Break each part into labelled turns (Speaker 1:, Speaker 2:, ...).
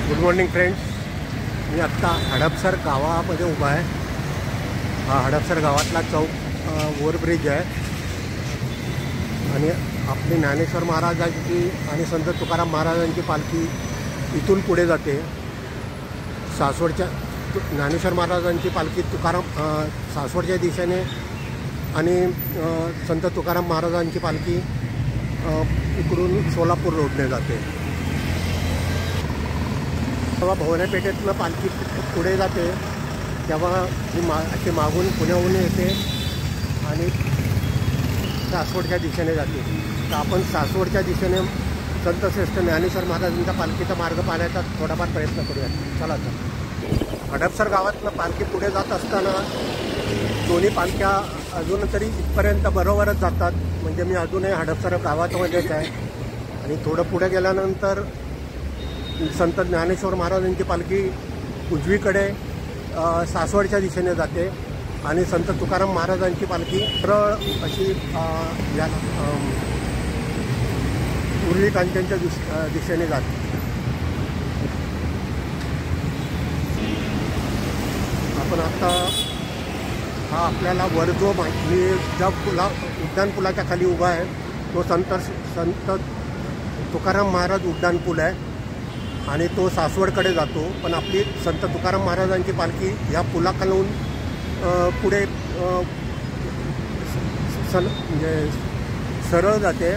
Speaker 1: Good morning friends. मी आत्ता हडपसर गावामध्ये उभा आहे. हा हडपसर गावातला चौक ओव्हरब्रिज आहे आणि आपली ज्ञानेश्वर महाराजांची आणि संत तुकाराम महाराजांची पालखी इथून पुढे जाते. सासवडच्या ज्ञानेश्वर महाराजांची पालखी सासवडच्या दिशेने आणि संत तुकाराम महाराजांची पालखी इकडून सोलापूर रोडने जाते. तेव्हा भवनापेठेतनं पालखी पुढे जाते तेव्हा ही अशी मागून पुण्याहून येते आणि सासवडच्या दिशेने जाते. तर आपण सासवडच्या दिशेने संतश्रेष्ठ ज्ञानेश्वर महाराजांच्या पालखीचा मार्ग पाहण्याचा थोडाफार प्रयत्न करूया. चला तर. हडपसर गावातनं पालखी पुढे जात असताना दोन्ही पालख्या अजून तरी इथपर्यंत बरोबरच जातात. म्हणजे मी अजूनही हडपसर गावातमध्येच आहे आणि थोडं पुढे गेल्यानंतर संत ज्ञानेश्वर महाराजांची पालखी उजवीकडे सासवडच्या दिशेने जाते आणि संत तुकाराम महाराजांची पालखी सरळ अशी उर्वी कांचनच्या दिशेने जाते. आपण आता हा आपल्याला वर जो मी ज्या उड्डाण पुलाच्या खाली उभा आहे तो संत तुकाराम महाराज उड्डाण पूल आहे आणि तो सासवडकडे जातो. पण आपली संत तुकाराम महाराजांची पालखी ह्या पुलाखालून पुढे म्हणजे सरळ जाते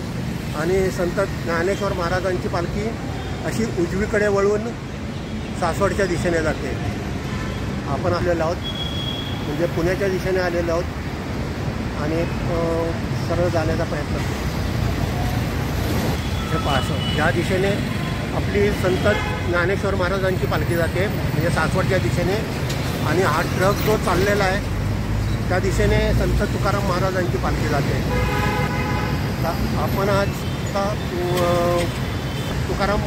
Speaker 1: आणि संत ज्ञानेश्वर महाराजांची पालखी अशी उजवीकडे वळून सासवडच्या दिशेने जाते. आपण आलेलो आहोत म्हणजे पुण्याच्या दिशेने आलेलो आहोत आणि सरळ जाण्याचा प्रयत्न करतो. हे पाहतो या दिशेने आपली संत ज्ञानेश्वर महाराजांची पालखी जाते म्हणजे सासवडच्या दिशेने आणि हा ट्रक जो चाललेला आहे त्या दिशेने संत तुकाराम महाराजांची पालखी जाते. आपण आज तुकाराम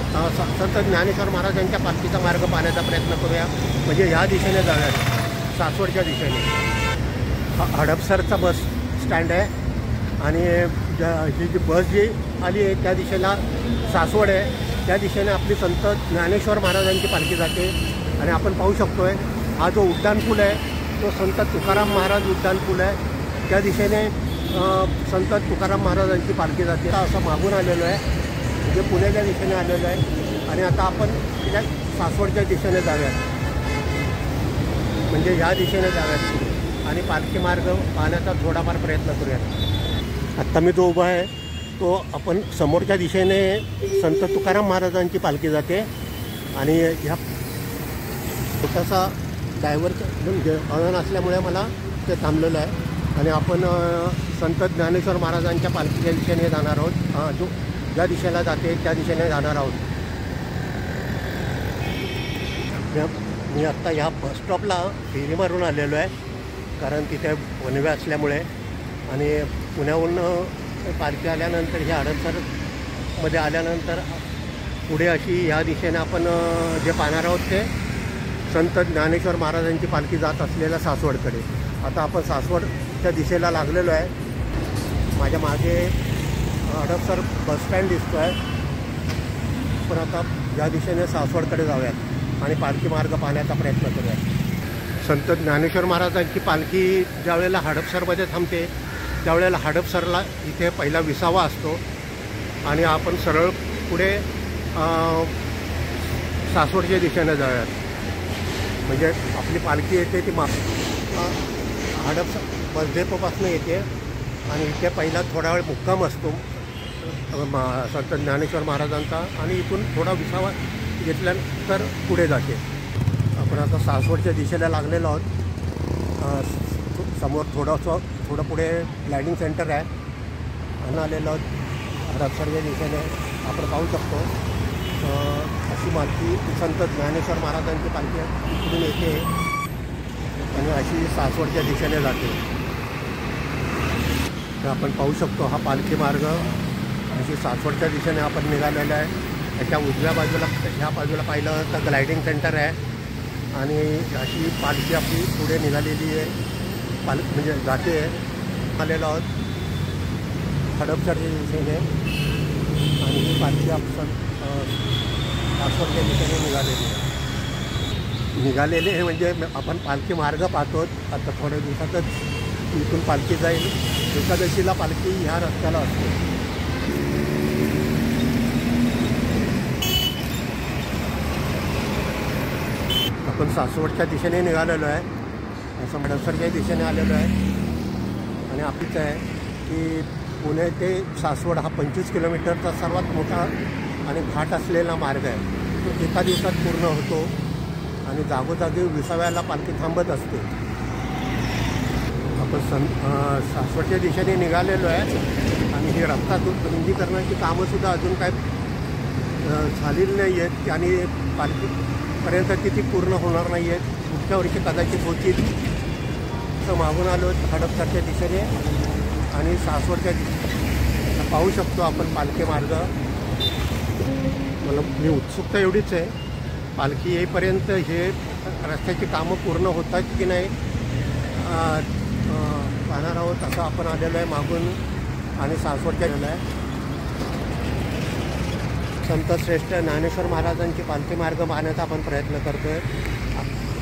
Speaker 1: संत ज्ञानेश्वर महाराजांच्या पालखीचा मार्ग पाहण्याचा प्रयत्न करूया. म्हणजे ह्या दिशेने जाऊयात सासवडच्या दिशेने. हा हडपसरचा बस स्टँड आहे आणि ही जी बस जी आली आहे त्या दिशेला सासवड आहे. त्या दिशेने आपली संत ज्ञानेश्वर महाराजांची पालखी जाते आणि आपण पाहू शकतो आहे हा जो उड्डाण पूल आहे तो संत तुकाराम महाराज उड्डाण पूल आहे. त्या दिशेने संत तुकाराम महाराजांची पालखी जाते. असं मागून आलेलो आहे म्हणजे पुण्याच्या दिशेने आलेलो आहे आणि आता आपण त्या सासवडच्या दिशेने जाऊयात म्हणजे ह्या दिशेने जाऊयात आणि पालखी मार्ग पाहण्याचा थोडाफार प्रयत्न करूयात. आत्ता मी जो उभा आहे तो आपण समोरच्या दिशेने संत तुकाराम महाराजांची पालखी जाते आणि ह्या छोटासा ड्रायव्हरचं अळण असल्यामुळे मला ते थांबलेलं आहे आणि आपण संत ज्ञानेश्वर महाराजांच्या पालखीच्या दिशेने जाणार आहोत. जो ज्या दिशेला जाते त्या दिशेने जाणार आहोत. मी आत्ता ह्या बस स्टॉपला फेरी मारून आलेलो आहे कारण तिथे वनवे असल्यामुळे आणि पुण्याहून पालखी आल्यानंतर ह्या हडपसरमध्ये आल्यानंतर पुढे अशी ह्या दिशेने आपण जे पाहणार आहोत ते संत ज्ञानेश्वर महाराजांची पालखी जात असलेल्या सासवडकडे. आता आपण सासवडच्या दिशेला लागलेलो आहे. माझ्या मागे हडपसर बसस्टँड दिसतो आहे. पण आता या दिशेने सासवडकडे जाऊयात आणि पालखी मार्ग पाहण्याचा प्रयत्न करूयात. संत ज्ञानेश्वर महाराजांची पालखी ज्यावेळेला हडपसरमध्ये थांबते त्यावेळेला हडपसरला इथे पहिला विसावा असतो आणि आपण सरळ पुढे सासवडच्या दिशेने जाऊयात. म्हणजे आपली पालखी येते ती हडपसर बस डेपोपासून येते आणि इथे पहिला थोडा वेळ मुक्काम असतो संत ज्ञानेश्वर महाराजांचा आणि इथून थोडा विसावा घेतल्यानंतर पुढे जाते. आपण आता सासवडच्या दिशेला लागलेलो आहोत. समोर थोडं पुढे लायडिंग सेंटर आहे आणि आलेलो आहोत हडपसरच्या दिशेने. आपण पाहू शकतो अशी पालखी संत ज्ञानेश्वर महाराजांची पालखी इकडून येते आणि अशी सासवडच्या दिशेने जाते. तर आपण पाहू शकतो हा पालखी मार्ग अशी सासवडच्या दिशेने आपण निघालेला आहे. त्याच्या उजव्या बाजूला ह्या बाजूला पाहिलं तर ग्लायडिंग सेंटर आहे आणि अशी पालखी आपली पुढे निघालेली आहे. म्हणजे जाते आलेलो आहोत हडपसरच्या दिशेने आणि ही पालखी आपण सासवडच्या दिशेने निघालेले हे म्हणजे आपण पालखी मार्ग पाहतो. आता थोड्या दिवसातच इथून पालखी जाईल. एकादशीला पालखी ह्या रस्त्याला असते. आपण सासवडच्या दिशेने निघालेलो आहे. असं हडपसरच्या दिशेने आलेलो आहे. आणि आपलीच आहे की पुणे ते सासवड हा 25 किलोमीटरचा सर्वात मोठा आणि घाट असलेला मार्ग आहे. तो एका दिवसात पूर्ण होतो आणि जागोजागी विसाव्याला पालखी थांबत असते. आपण सासवडच्या दिशेने निघालेलो आहे. आणि हे रस्ता रुंदीकरणाची कामंसुद्धा अजून काय झालेली नाही आहेत आणि पालखीपर्यंत ती पूर्ण होणार नाही आहेत. पुढच्या वर्षी कदाचित होतील. तर मागून आलो हडपसरच्या दिशेने आणि सासवडच्या दिशेने पाहू शकतो आपण पालखी मार्ग. मला मी उत्सुकता एवढीच आहे, पालखी येईपर्यंत हे रस्त्याची कामं पूर्ण होतात की नाही पाहणार आहोत. असं आपण आलेलो आहे मागून आणि सासवडच्या गेलो आहे. संत श्रेष्ठ ज्ञानेश्वर महाराजांची पालखी मार्ग पाहण्याचा आपण प्रयत्न करतो आहे.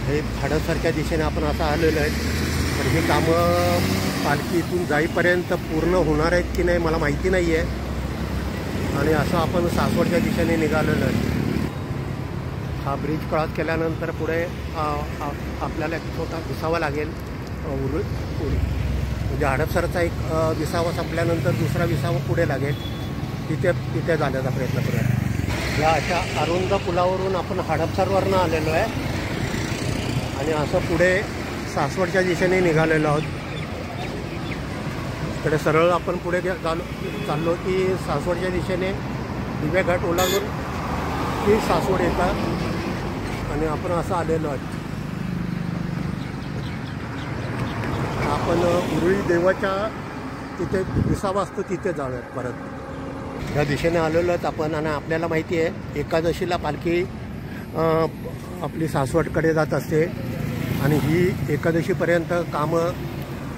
Speaker 1: हे हडपसरच्या दिशेने आपण असं आलेलो आहे. तर ही कामं पालखी इथून जाईपर्यंत पूर्ण होणार आहेत की नाही मला माहिती नाही आहे. आणि असं आपण सासवडच्या दिशेने निघालेलो आहे. हा ब्रिज क्रॉस केल्यानंतर पुढे आपल्याला एक छोटा विसावा लागेल. म्हणजे हडपसरचा एक विसावा संपल्यानंतर दुसरा विसावा पुढे लागेल. तिथे जाण्याचा प्रयत्न करूया. या अशा अरुंद पुलावरून आपण हडपसरवरनं आलेलो आहे आणि असं पुढे सासवडच्या दिशेने निघालेलो आहोत. इकडे सरळ आपण पुढे चाललो की सासवडच्या दिशेने दिवे घाट ओलांडून की सासवड येतात आणि आपण असं आलेलो आहोत. आपण उरुळी देवाच्या तिथे विसावा असतो तिथे जाऊयात परत. या दिशेने आलेलो आहेत आपण. आणि आपल्याला माहिती आहे एकादशीला पालखी आपली सासवडकडे जात असते आणि ही एकादशीपर्यंत कामं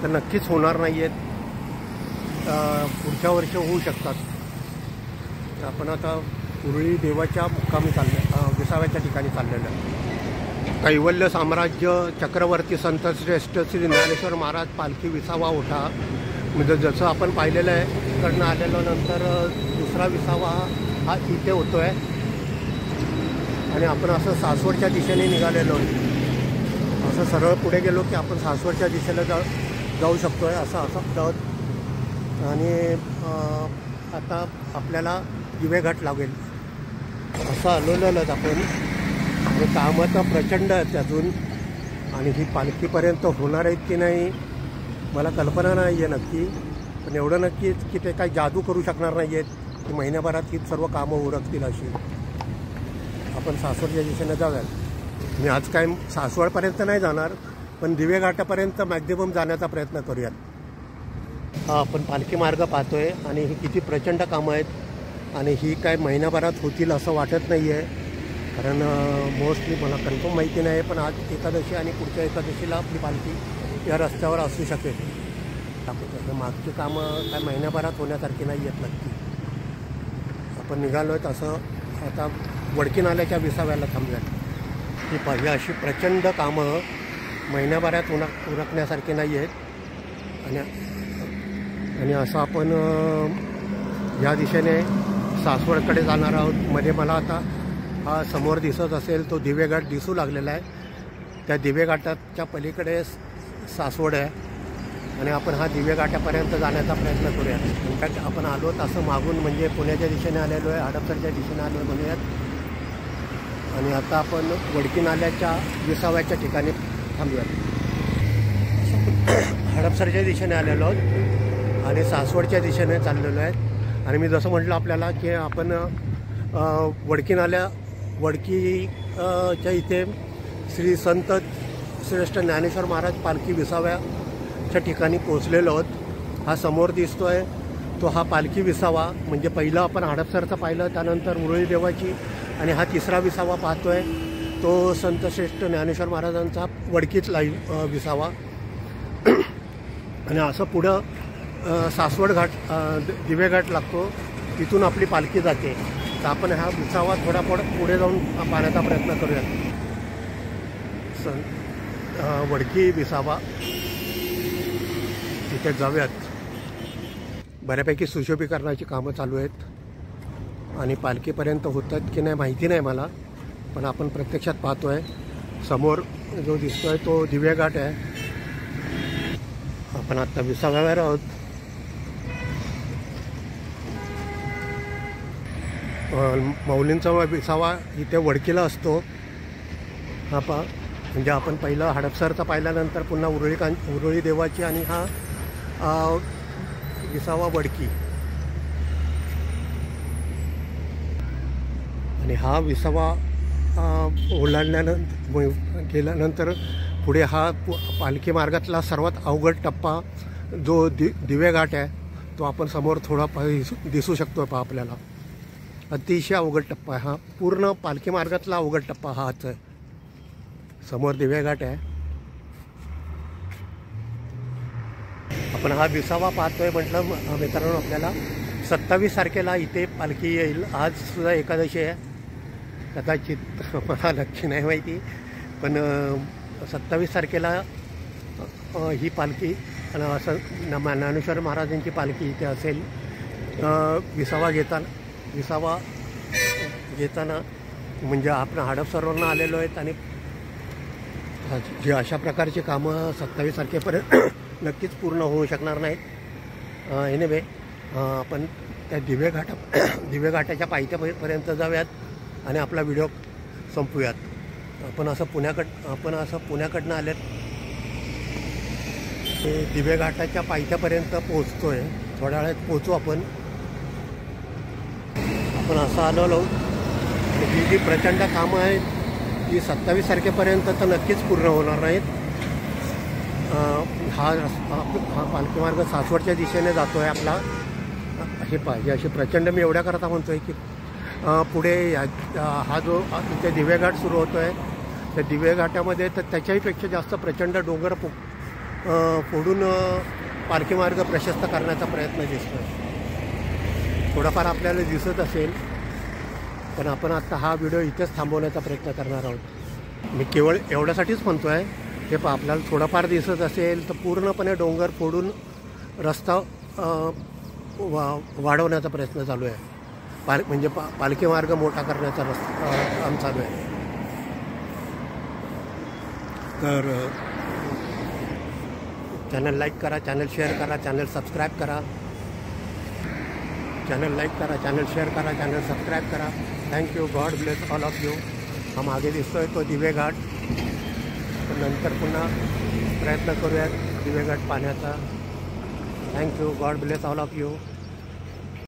Speaker 1: तर नक्कीच होणार नाही आहेत. पुढच्या वर्षी होऊ शकतात. आपण आता उरुळी देवाच्या मुक्कामी विसाव्याच्या ठिकाणी चाललेलं आहे. कैवल्य साम्राज्य चक्रवर्ती संत श्रेष्ठ श्री ज्ञानेश्वर महाराज पालखी विसावा ओढा म्हणजे जसं आपण पाहिलेलं आहे. इकडनं आलेलो नंतर दुसरा विसावा हा इथे होतो आहे आणि आपण असं सासवडच्या दिशेने निघालेलो आहे. असं सरळ पुढे गेलो की आपण सासवडच्या दिशेला जाऊ शकतो आहे. असं जात आणि आता आपल्याला दिवेघाट लागेल. असं आलेलं आपण. आणि कामं तर प्रचंड आहेत अजून. आणि ही पालखीपर्यंत होणार आहेत की नाही मला कल्पना नाही आहे नक्की. पण एवढं नक्कीच की ते काही जादू करू शकणार नाही आहेत की महिन्याभरात ही सर्व कामं उरकतील अशी. आपण सासवडच्या दिशेने जाऊयात. मी आज काय सासवडपर्यंत नाही जाणार पण दिवेघाटापर्यंत मॅक्झिमम जाण्याचा प्रयत्न करूयात. हा आपण पालखी मार्ग पाहतो आहे आणि ही किती प्रचंड कामं आहेत. आणि ही काय महिन्याभरात होतील असं वाटत नाही आहे. कारण मोस्टली मला कन्फर्म माहिती नाही पण आज एकादशी आणि पुढच्या एकादशीला आपली पालखी या रस्त्यावर असू शकेल. मागची कामं काय महिन्याभरात होण्यासारखी नाही आहेत नक्की. आपण निघालो आहेत असं आता वडकी नाल्याच्या विसाव्याला थांबूयात. ही पाहिजे अशी प्रचंड कामं महिन्याभरात उरकण्यासारखी नाही आहेत. आणि असं आपण या दिशेने सासवडकडे जाणार आहोत. मध्ये मला आता हा समोर दिसत असेल तो दिवेघाट दिसू लागलेला आहे. त्या दिवेघाटाच्या पलीकडे सासवड आहे आणि आपण हा दिवेघाटापर्यंत जाण्याचा प्रयत्न करूया. इनफॅक्ट आपण आलो असं मागून म्हणजे पुण्याच्या दिशेने आलेलो आहे, हडपसरच्या दिशेने आलो आहे म्हणूयात. आणि आता आपण वडकी नाल्याच्या विसाव्याच्या ठिकाणी थांबूयात. हडपसरच्या दिशेने आलेलो आहोत आणि सासवडच्या दिशेने चाललेलो आहेत. आणि मी जसं म्हटलं आपल्याला की आपण वडकीच्या इथे श्री संत श्रेष्ठ ज्ञानेश्वर महाराज पालखी विसाव्याच्या ठिकाणी पोचलेलो आहोत. हा समोर दिसतो आहे तो हा पालखी विसावा. म्हणजे पहिलं आपण हडपसरचं पाहिलं, त्यानंतर उरुळी देवाची आणि हा तिसरा विसावा पाहतो आहे तो संत श्रेष्ठ ज्ञानेश्वर महाराजांचा वडकीतला विसावा. आणि असं पुढं सासवड घाट दिवेघाट लागतो. तिथून आपली पालखी जाते. तर आपण हा विसावा थोडा पुढे जाऊन पाहण्याचा प्रयत्न करूयात. वडकी विसावा तिथे जाऊयात. बऱ्यापैकी सुशोभीकरणाची कामं चालू आहेत आणि पालखीपर्यंत होतात की नाही माहिती नाही मला, पण आपण प्रत्यक्षात पाहतो आहे. समोर जो दिसतो आहे तो दिवेघाट आहे. आपण आत्ता विसाव्यावर आहोत. माऊलींचा विसावा इथे वडकीला असतो. हा पहा, म्हणजे आपण पहिलं हडपसरचा पाहिल्यानंतर पुन्हा उरुळी देवाची आणि हा विसावा वडकी. आणि हा विसावा ओलांडल्यानंतर गेल्यानंतर पुढे हा पालखी मार्गातला सर्वात अवघड टप्पा जो दिवेघाट आहे तो आपण समोर थोडा दिसू शकतो पहा आपल्याला. अतिशय अवघड टप्पा आहे हा. पूर्ण पालखी मार्गातला अवघड टप्पा हाच आहे. समोर दिवेघाट आहे. आपण हा विसावा पाहतोय म्हटलं मित्रांनो. आपल्याला 27 तारखेला इथे पालखी येईल. आज सुद्धा एकादशी आहे. कदाचित मला नक्की नाही माहिती, पण 27 तारखेला ही पालखी असं ज्ञानेश्वर महाराजांची पालखी इथे असेल. विसावा घेताना म्हणजे आपण हडपसरवरून आलेलो आहेत आणि जी अशा प्रकारची कामं 27 तारखेपर्यंत नक्कीच पूर्ण होऊ शकणार नाहीत. एनिवे आपण त्या दिवेघाटाच्या पायथ्यापर्यंत जाऊयात आणि आपला व्हिडिओ संपवूयात. आपण असं पुण्याकडनं आलेत. ते दिवेघाटाच्या पायथ्यापर्यंत पोहोचतो आहे. थोड्या वेळात पोहोचू आपण. आपण असं आलो. ही जी प्रचंड कामं आहेत ती 27 तारखेपर्यंत तर नक्कीच पूर्ण होणार नाहीत. हा पालखी मार्ग सासवडच्या दिशेने जातो आहे आपला. हे पाहिजे अशी प्रचंड मी एवढ्या करता म्हणतो आहे की पुढे हा जो इथे दिवेघाट सुरू होतो आहे त्या दिवेघाटामध्ये तर त्याच्याहीपेक्षा जास्त प्रचंड डोंगर फोडून पालखी मार्ग प्रशस्त करण्याचा प्रयत्न दिसतो आहे. थोडाफार आपल्याला दिसत असेल, पण आपण आत्ता हा व्हिडिओ इथेच थांबवण्याचा प्रयत्न करणार आहोत. मी केवळ एवढ्यासाठीच म्हणतो आहे. हे आपल्याला थोडंफार दिसत असेल तर पूर्णपणे डोंगर फोडून रस्ता वाढवण्याचा प्रयत्न चालू आहे. म्हणजे पालखी मार्ग मोठा करण्याचा काम चालू आहे. तर चॅनल लाईक करा, चॅनल शेअर करा, चॅनल सबस्क्राईब करा. चॅनल लाईक करा, चॅनल शेअर करा, चॅनल सबस्क्राईब करा. Thank you. God bless all of you. हा मागे दिसतोय तो दिवेघाट. नंतर पुन्हा प्रयत्न करूयात दिवेघाट पाहण्याचा. Thank you. God bless all of you.